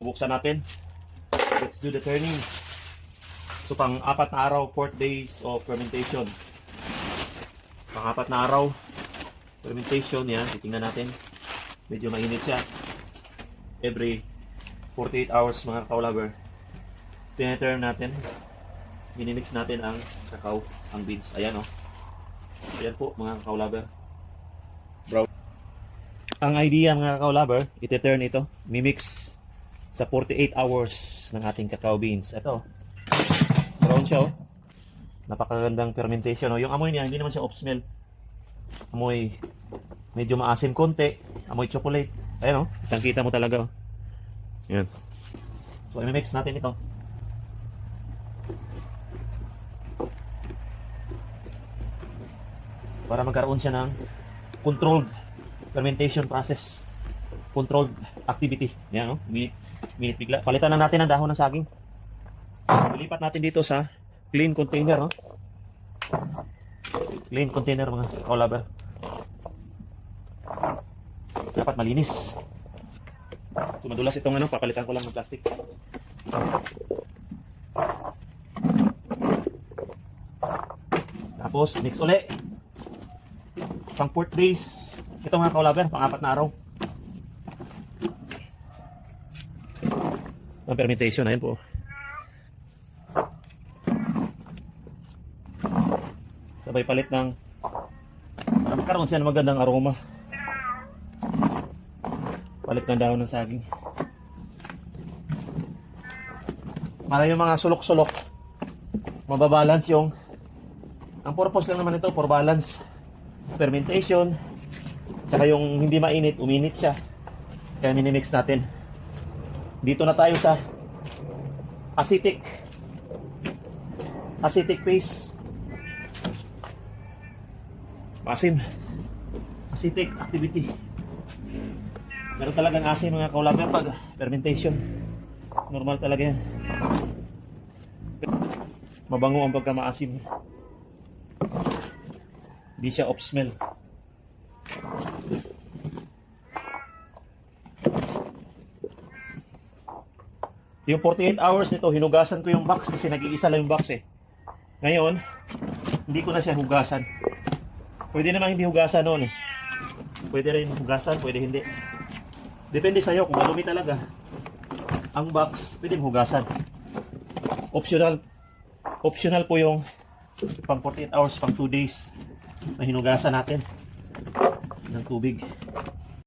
buksan natin. Let's do the turning. So pang 4 na araw, 4 days of fermentation. Pang 4 na araw fermentation, yan, titingnan natin. Medyo mainit siya. Every 48 hours mga cacao lover, tinaturn natin. Minimix natin ang cacao, ang beans. Ayan o. Ayan po mga cacao lover. Brown. Ang idea mga cacao lover, iti-turn ito, mimix sa 48 hours ng ating cacao beans. Ito, brown siya oh. Napakagandang fermentation oh. Yung amoy niya, hindi naman siya off smell. Amoy medyo maasim konti, amoy chocolate. Ayan oh, kitang-kita mo talaga oh. Yan. So i-mix natin ito. Para magkaroon siya ng controlled fermentation process, controlled activity. Yan oh, minute bigla. Palitan na natin ang dahon ng saging. Ilipat natin dito sa clean container, no? Clean container mga cacao lover. Dapat malinis. So madulas itong ano, papalitan ko lang ng plastic. Tapos mix uli. Pang 4 days. Ito mga cacao lover, pang 4 na araw. Ang fermentation, ayun po. Sabay palit ng magkaroon siya ng magandang aroma. Palit ng dahon ng saging. Para yung mga sulok-sulok, mababalance yung, ang purpose lang naman ito for balance fermentation. Tsaka yung hindi mainit, uminit siya. Kaya minimix natin. Dito na tayo sa acetic phase. Asim. Acetic activity. Meron talagang asin mga cacao lover pag fermentation. Normal talaga yan. Mabango ang pagkamaasim. Hindi siya off smell. Yung 48 hours nito, hinugasan ko yung box kasi nag-iisa lang yung box eh. Ngayon, hindi ko na siya hugasan. Pwede naman hindi hugasan noon eh. Pwede rin hugasan, pwede hindi. Depende sa'yo kung malumi talaga ang box, pwede hugasan. Optional po yung pang 48 hours, pang 2 days na hinugasan natin ng tubig.